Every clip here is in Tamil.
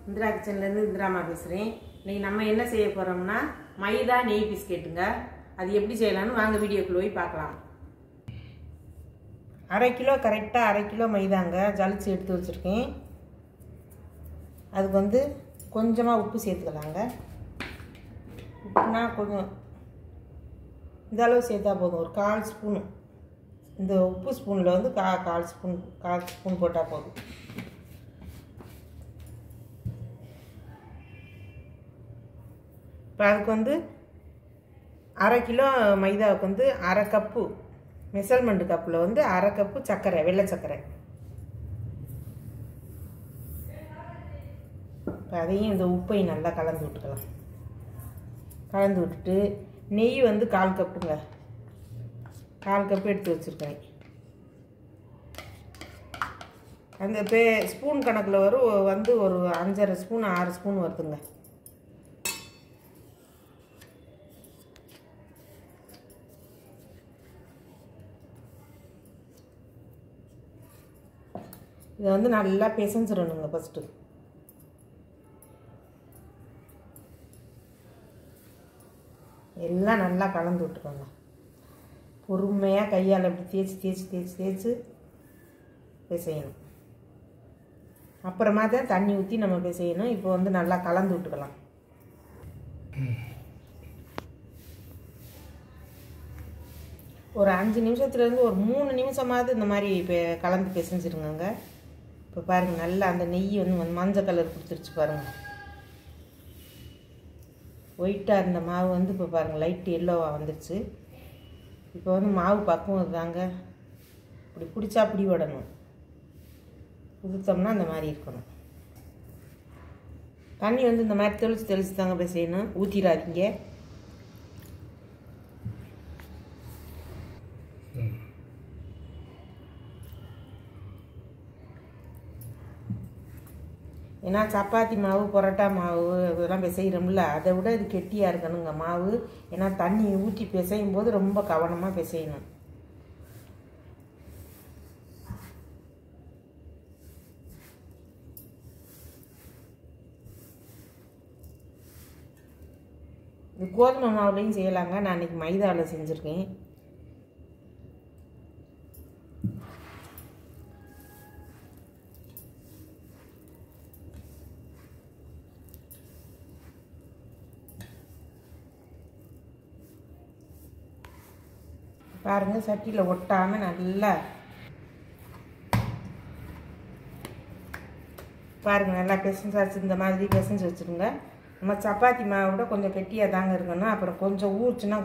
இந்திரா கிச்சன்லேருந்து இந்திராமா பேசுகிறேன். இன்றைக்கி நம்ம என்ன செய்ய போகிறோம்னா மைதா நெய் பிஸ்கெட்டுங்க. அது எப்படி செய்யலாம்னு வாங்க வீடியோக்குள்ள போய் பார்க்கலாம். 1/2 கிலோ கரெக்டாக 1/2 கிலோ மைதாங்க ஜலிச்சு எடுத்து வச்சுருக்கேன். அதுக்கு கொஞ்சமாக உப்பு சேர்த்துக்கலாங்க. உப்புனா கொஞ்சம் இந்த அளவு சேர்த்தா போதும். ஒரு 1/4 ஸ்பூனு. இந்த உப்பு ஸ்பூனில் 1/4 ஸ்பூன் போட்டால் போதும். இப்போ அதுக்கு 1/2 கிலோ மைதாவுக்கு 1/2 கப்பு மெஷர்மெண்ட் கப்பில் 1/2 கப்பு சர்க்கரை, வெள்ளை சர்க்கரை. இப்போ அதையும் இந்த உப்பையும் நல்லா கலந்து விட்டுக்கலாம். கலந்து விட்டுட்டு நெய் 1/4 கப்புங்க. 1/4 கப்பு எடுத்து வச்சுருக்கேன். அந்த ஸ்பூன் கணக்கில் வரும் ஒரு 5.5 ஸ்பூன் 6 ஸ்பூன் வருதுங்க. இதை நல்லா பிசைஞ்சிடணுங்க. ஃபஸ்ட்டு எல்லாம் நல்லா கலந்து விட்டுக்கோங்க. பொறுமையாக கையால் இப்படி தேய்ச்சி பிசையணும். அப்புறமா தான் தண்ணி ஊற்றி நம்ம பிசையணும். இப்போ நல்லா கலந்து விட்டுக்கலாம். ஒரு 5 நிமிஷத்துலேருந்து ஒரு 3 நிமிஷமாவது இந்த மாதிரி இப்போ கலந்து பிசைஞ்சிருங்க. இப்போ பாருங்கள், நல்லா அந்த நெய் மஞ்சள் கலர் கொடுத்துருச்சு பாருங்கள். ஒயிட்டாக இருந்த மாவு இப்போ பாருங்கள் லைட் எல்லோவாக வந்துடுச்சு. இப்போ மாவு பக்குவம் தாங்க. இப்படி பிடிச்சா பிடி விடணும். உதுத்தோம்னா அந்த மாதிரி இருக்கணும். தண்ணி இந்த மாதிரி தெளித்து தாங்க போய் செய்யணும். ஊற்றிடாதீங்க. ஏன்னா சப்பாத்தி மாவு, பரோட்டா மாவு இதெல்லாம் பிசைகிறோம்ல, அதை விட இது கெட்டியாக இருக்கணுங்க மாவு. ஏன்னா தண்ணி ஊற்றி பிசையும் போது ரொம்ப கவனமாக பிசையணும். இது கோதுமை மாவுலையும் செய்யலாங்க. நான் இன்றைக்கி மைதாவில் செஞ்சுருக்கேன். பாருங்கள், சட்டியில் ஒட்டாமல் நல்லா பாருங்கள், நல்லா பிசைஞ்சாச்சு. இந்த மாதிரி பிசைஞ்சு வச்சுருங்க. நம்ம சப்பாத்தி மாவை விட கொஞ்சம் கெட்டியாக தாங்க இருக்கணும். அப்புறம் கொஞ்சம் ஊறுச்சுன்னா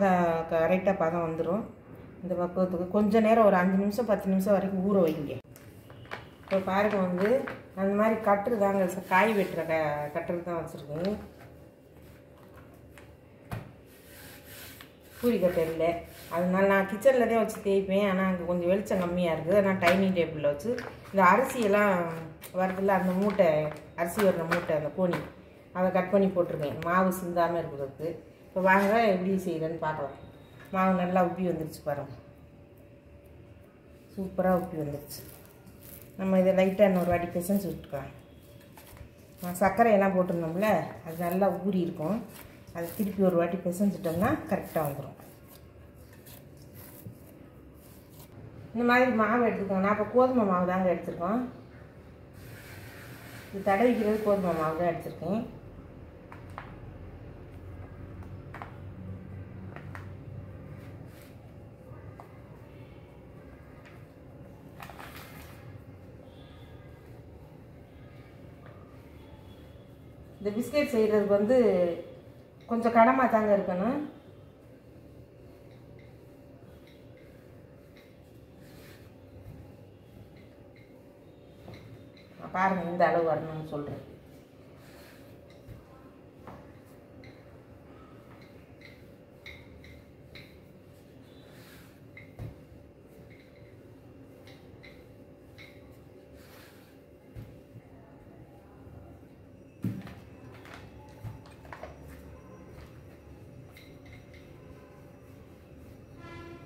கரெக்டாக பதம் வந்துடும். இந்த பக்குவத்துக்கு கொஞ்சம் நேரம் ஒரு 5 நிமிஷம் 10 நிமிஷம் வரைக்கும் ஊற வைங்க. இப்போ பாருங்கள், அந்த மாதிரி கட்டுரு தாங்க, காய் வெட்டுற கட்டுரு தான் வச்சுருக்கேன். பூரி கட்டை இல்லை, அதனால நான் கிச்சனில் தான் வச்சு தேய்ப்பேன். ஆனால் அங்கே கொஞ்சம் வெளிச்சம் கம்மியாக இருக்குது. ஆனால் டைனிங் டேபிளில் வச்சு இந்த அரிசியெல்லாம் வரதில்ல, அந்த மூட்டை அரிசி வர்ற மூட்டை, அந்த கோணி, அதை கட் பண்ணி போட்டிருக்கேன் மாவு சிந்தாமல் இருக்கிறதுக்கு. இப்போ வாங்க எப்படி செய்கிறேன்னு பார்க்கலாம். மாவு நல்லா உப்பி வந்துடுச்சு பாருங்கள். சூப்பராக உப்பி வந்துடுச்சு. நம்ம இதை லைட்டாக இன்னொரு வாட்டி பிசைஞ்சு விட்டுக்கலாம். சர்க்கரையெல்லாம் போட்டிருந்தோம்ல, அது நல்லா ஊறி இருக்கும். அதை திருப்பி ஒரு வாட்டி பிசைஞ்சிட்டோம்னா கரெக்டாக வந்துடும். இந்த மாதிரி மாவு எடுத்துக்கோங்க. நான் இப்போ கோதுமை மாவு தாங்க எடுத்துருக்கோம். இது தடவிக்கிறது கோதுமை மாவு தான் எடுத்துருக்கேன். இந்த பிஸ்கெட் செய்கிறதுக்கு கொஞ்சம் கனமாக தாங்க இருக்கணும். பாருங்கள், இந்த அளவு வரணும்னு சொல்கிறேன்.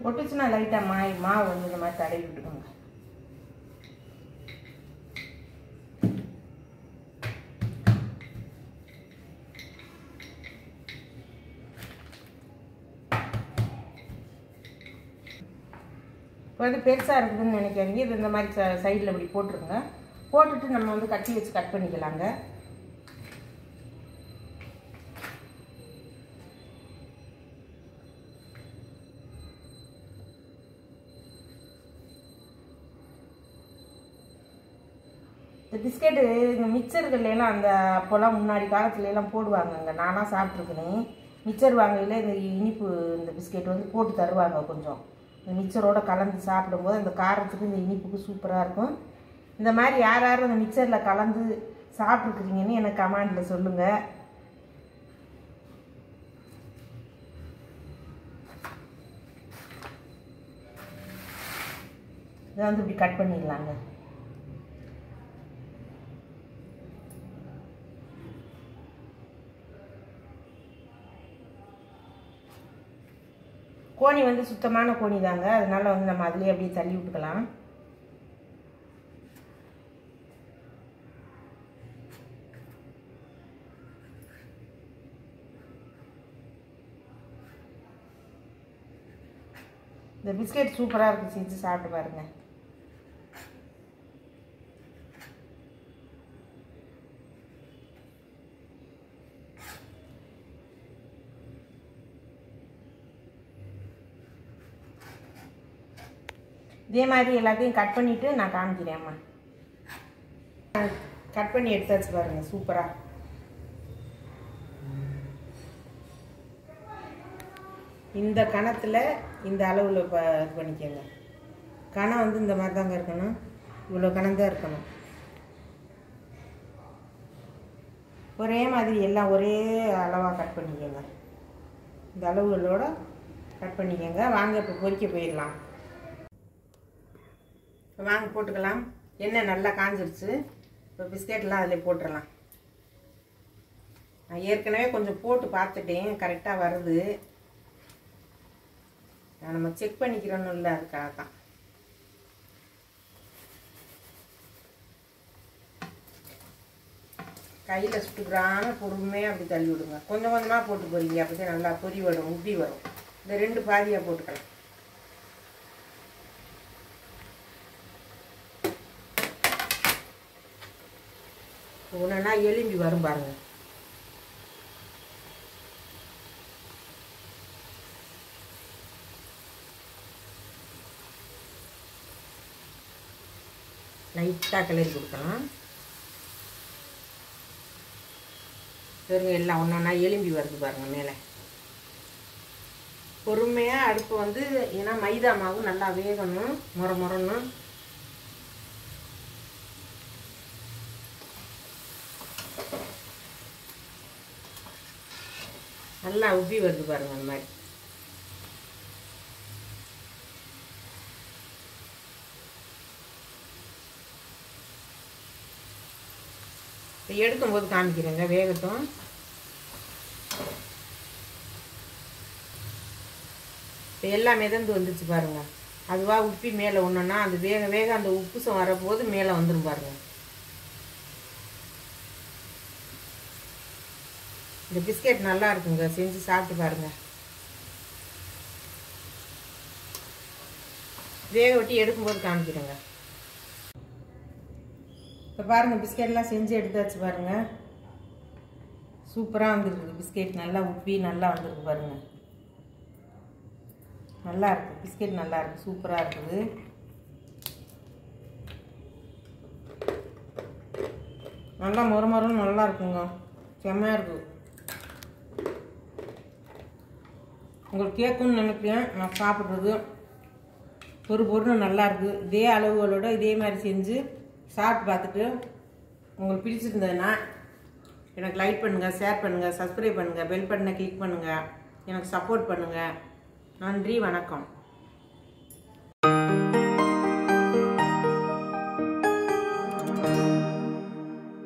ஒட்டுச்சுன்னா லைட்டாக மாவு இந்த மாதிரி தடவி விட்டுக்கோங்க. இப்போ வந்து பெருசாக இருக்குதுன்னு நினைக்காதீங்க. இது இந்த மாதிரி சைடில் இப்படி போட்டுருங்க. போட்டுட்டு நம்ம வந்து கட்டி வச்சு கட் பண்ணிக்கலாங்க. இந்த பிஸ்கெட்டு இந்த மிக்சர்கள்லாம் அந்த அப்போல்லாம் முன்னாடி காலத்துலலாம் போடுவாங்கங்க. நானாக சாப்பிட்ருக்கேன். மிக்சர் வாங்கையில் இந்த இனிப்பு இந்த பிஸ்கெட் வந்து போட்டு தருவாங்க. கொஞ்சம் இந்த மிக்சரோடு கலந்து சாப்பிடும்போது அந்த காரத்துக்கு இந்த இனிப்புக்கு சூப்பராக இருக்கும். இந்த மாதிரி யார் யாரும் அந்த மிக்சரில் கலந்து சாப்பிட்ருக்குறீங்கன்னு எனக்கு கமெண்டில் சொல்லுங்கள். இதை வந்து இப்படி கட் பண்ணிடலாங்க. கோணி வந்து சுத்தமான கோணி தாங்க. அதனால வந்து நம்ம அதிலே அப்படியே தள்ளி விட்டுக்கலாம். இந்த பிஸ்கெட் சூப்பராக இருக்குது. செஞ்சு சாப்பிட்டு பாருங்க. இதே மாதிரி எல்லாத்தையும் கட் பண்ணிவிட்டு நான் காமிக்கிறேன்ம்மா. கட் பண்ணி எடுத்தாச்சு பாருங்கள். சூப்பராக இந்த கணத்தில் இந்த அளவில் இது பண்ணிக்கோங்க. கணம் வந்து இந்த மாதிரி தாங்க இருக்கணும். இவ்வளோ கணம் தான் இருக்கணும். ஒரே மாதிரி எல்லாம் ஒரே அளவாக கட் பண்ணிக்கோங்க. இந்த அளவுகளோட கட் பண்ணிக்கோங்க. வாங்க இப்போ பொரிக்க போயிடலாம். வாங்க போட்டுக்கலாம். எண்ணெய் நல்லா காஞ்சிருச்சு. இப்போ பிஸ்கெட்லாம் அதில் போட்டுடலாம். நான் ஏற்கனவே கொஞ்சம் போட்டு பார்த்துட்டேன். கரெக்டாக வருது. நம்ம செக் பண்ணிக்கிறோன்னு இல்லை, அதுக்காக தான். கையில் சுட்டுக்கிறான பொறுமையாக அப்படி தள்ளி விடுங்க. கொஞ்சம் கொஞ்சமாக போட்டு போறீங்க. அப்படி தான் நல்லா பொரி வரும், உப்பி வரும். இந்த 2 பாதியாக போட்டுக்கலாம். ஒன்றுனா எலும்பி வரும் பாருங்க. லைட்டாக கிளறி கொடுக்கலாம். வெறும் எல்லாம் ஒன்றா எலும்பி வருது பாருங்கள் மேலே. பொறுமையாக அடுப்பு வந்து, ஏன்னா மைதா மாவு நல்லா வேகணும், முறன்னு. நல்லா உப்பி வருது பாருங்கள். அந்த மாதிரி இப்போ எடுக்கும்போது காமிக்கிறேங்க. வேகட்டும். இப்போ எல்லாம் மிதந்து வந்துச்சு பாருங்க. அதுவாக உப்பி மேலே ஒன்றுன்னா அது வேக வேக அந்த உப்புசம் வரப்போது மேலே வந்துடும் பாருங்க. இந்த பிஸ்கெட் நல்லா இருக்குங்க. செஞ்சு சாப்பிட்டு பாருங்க. வேக வெட்டி எடுக்கும்போது காமிக்கிறேங்க. இப்போ பாருங்கள், பிஸ்கெட்லாம் செஞ்சு எடுத்தாச்சு பாருங்கள். சூப்பராக வந்துருக்குது. பிஸ்கெட் நல்லா உப்பி நல்லா வந்துருக்கு பாருங்கள். நல்லா இருக்குது. பிஸ்கெட் நல்லா இருக்குது. சூப்பராக இருக்குது. நல்லா முறமுறன்னு நல்லா இருக்குங்க. செம்மையாக இருக்குது. உங்களுக்கு கேட்குன்னு நினைக்கிறேன். நான் சாப்பிட்றது பொறுன்னு நல்லா இருக்குது. இதே அளவுகளோட இதே மாதிரி செஞ்சு சாப்பிட்டு பார்த்துட்டு உங்களுக்கு பிடிச்சிருந்ததுன்னா எனக்கு லைக் பண்ணுங்கள், ஷேர் பண்ணுங்கள், சப்ஸ்கிரைப் பண்ணுங்கள், பெல் பட்டனை கிளிக் பண்ணுங்கள். எனக்கு சப்போர்ட் பண்ணுங்கள். நன்றி, வணக்கம்.